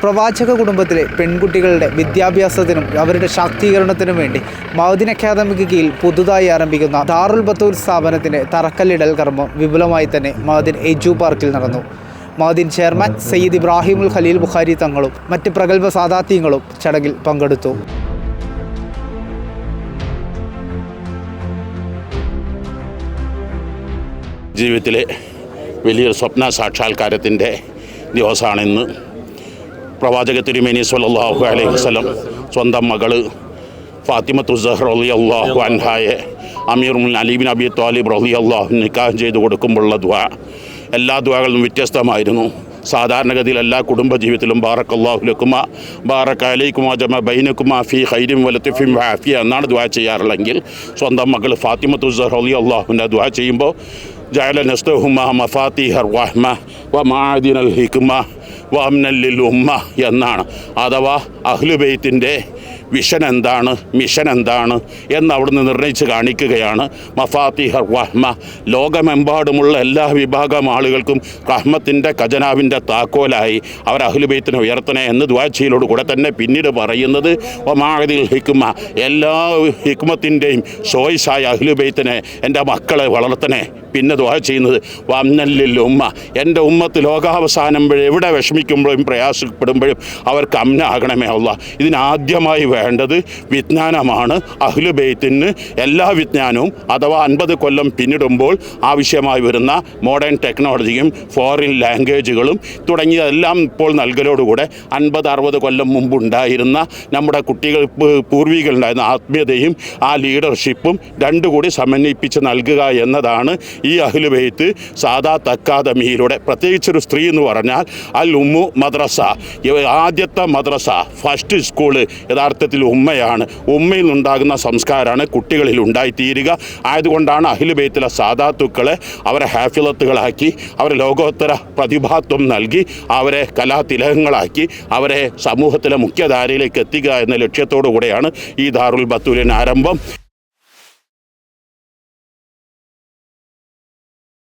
പ്രവാചക കുടുംബത്തിലെ പെൺകുട്ടികളുടെ വിദ്യാഭ്യാസത്തിനും അവരുടെ ശാക്തീകരണത്തിനും വേണ്ടി മഅ്ദിൻ അക്കാദമിക്ക് കീഴിൽ പുതുതായി ആരംഭിക്കുന്ന ദാറുൽ ബത്തൂൽ സ്ഥാപനത്തിൻ്റെ തറക്കല്ലിടൽ കർമ്മം വിപുലമായി തന്നെ മഅ്ദിൻ എജു പാർക്കിൽ നടന്നു. മഅ്ദിൻ ചെയർമാൻ സയ്യിദ് ഇബ്രാഹിമുൽ ഖലീൽ ബുഖാരി തങ്ങളും മറ്റ് പ്രഗത്ഭ സാദാത്യങ്ങളും ചടങ്ങിൽ പങ്കെടുത്തു. ജീവിതത്തിലെ വലിയൊരു സ്വപ്ന സാക്ഷാത്കാരത്തിൻ്റെ ദിവസമാണിന്ന്. പ്രവാചക തിരുമേനി സ്വല്ലല്ലാഹു അലൈഹി വസല്ലം സ്വന്തം മകൾ ഫാത്തിമത്തു സഹ്റ റളിയല്ലാഹു അൻഹായെ അമീറുൽ അലി ബിൻ അബി ത്വാലിബ് റളിയല്ലാഹു നിക്കാഹ് ചെയ്തു കൊടുക്കുമ്പോഴുള്ള ദുആ എല്ലാ ദുആകളിലും വ്യത്യസ്തമായിരുന്നു. സാധാരണഗതിയിൽ എല്ലാ കുടുംബജീവിതത്തിലും ബാറക്കല്ലാഹു ലക്കുമ ബാറക അലൈക്കുമ ജമ ബൈനക്കുമ ഫീ ഖൈരിൻ വലത്തിഫിൻ വഅഫിയ എന്നാണ് ദുആ ചെയ്യാറുള്ളെങ്കിൽ സ്വന്തം മകൾ ഫാത്തിമത്തു സഹ്റ റളിയല്ലാഹുവിൻ്റെ ദുആ ചെയ്യുമ്പോൾ ജഅല നസ്തഹുമ മഫാത്തിഹർ റഹ്മ വ മഅദിനൽ ഹിക്മ വ അംനൽ ലിൽ ഉമ്മ എന്നാണ്. അഥവാ അഹ്ലുബൈത്തിൻ്റെ വിഷൻ എന്താണ്, മിഷൻ എന്താണ് എന്ന് അവിടുന്ന് നിർണയിച്ച് കാണിക്കുകയാണ്. മഫാത്തിഹർ റഹ്മ, ലോകമെമ്പാടുമുള്ള എല്ലാ വിഭാഗം ആളുകൾക്കും റഹ്മത്തിൻ്റെ ഖജനാവിൻ്റെ താക്കോലായി അവർ അഹ്ലുബൈത്തിനെ ഉയർത്തണേ എന്ന് ദുആ കൂടെ തന്നെ പിന്നീട് പറയുന്നത് വമാഅദിൽ ഹിക്മ, എല്ലാ ഹിക്മത്തിൻ്റെയും സോയിസായ അഹ്ലുബൈത്തിനെ എൻ്റെ മക്കളെ വളർത്തണേ. പിന്നെ ദുആ ചെയ്യുന്നത് വഅംനൽ ഉമ്മ, എൻ്റെ ഉമ്മത്ത് ലോകാവസാനം എവിടെ വിഷമിക്കുമ്പോഴും പ്രയാസപ്പെടുമ്പോഴും അവർക്ക് അമ്ന ആകണമേ അല്ലാഹ്. ഇതിനാദ്യമായി വേണ്ടത് വിജ്ഞാനമാണ്. അഹ്ലുബൈത്തിന് എല്ലാ വിജ്ഞാനവും അഥവാ 50 കൊല്ലം പിന്നിടുമ്പോൾ ആവശ്യമായി വരുന്ന മോഡേൺ ടെക്നോളജിയും ഫോറിൻ ലാംഗ്വേജുകളും തുടങ്ങിയതെല്ലാം ഇപ്പോൾ നൽകലോടുകൂടെ 50-60 കൊല്ലം മുമ്പുണ്ടായിരുന്ന നമ്മുടെ കുട്ടികൾ പൂർവികളുണ്ടായിരുന്ന ആത്മീയതയും ആ ലീഡർഷിപ്പും രണ്ടുകൂടി സമന്വയിപ്പിച്ച് നൽകുക എന്നതാണ് ഈ അഹ്ലുബൈത്ത് സാദാത്ത് അക്കാദമിയിലൂടെ. പ്രത്യേകിച്ചൊരു സ്ത്രീ എന്ന് പറഞ്ഞാൽ അൽ ഉമ്മു മദ്രസ, ആദ്യത്തെ മദ്രസ, ഫസ്റ്റ് സ്കൂള് യഥാർത്ഥത്തിൽ ഉമ്മയാണ്. ഉമ്മയിൽ നിന്നുണ്ടാകുന്ന സംസ്കാരമാണ് കുട്ടികളിൽ ഉണ്ടായിത്തീരുക. ആയതുകൊണ്ടാണ് അഹ്ലുബൈത്തിലെ സാദാത്തുക്കളെ അവരെ ഹാഫിളത്തുകളാക്കി, അവരെ ലോകോത്തര പ്രതിഭാത്വം നൽകി, അവരെ കലാതിലകങ്ങളാക്കി, അവരെ സമൂഹത്തിലെ മുഖ്യധാരയിലേക്ക് എത്തിക്കുക എന്ന ലക്ഷ്യത്തോടു കൂടെയാണ് ഈ ദാറുൽ ബത്തൂലിന് ആരംഭം.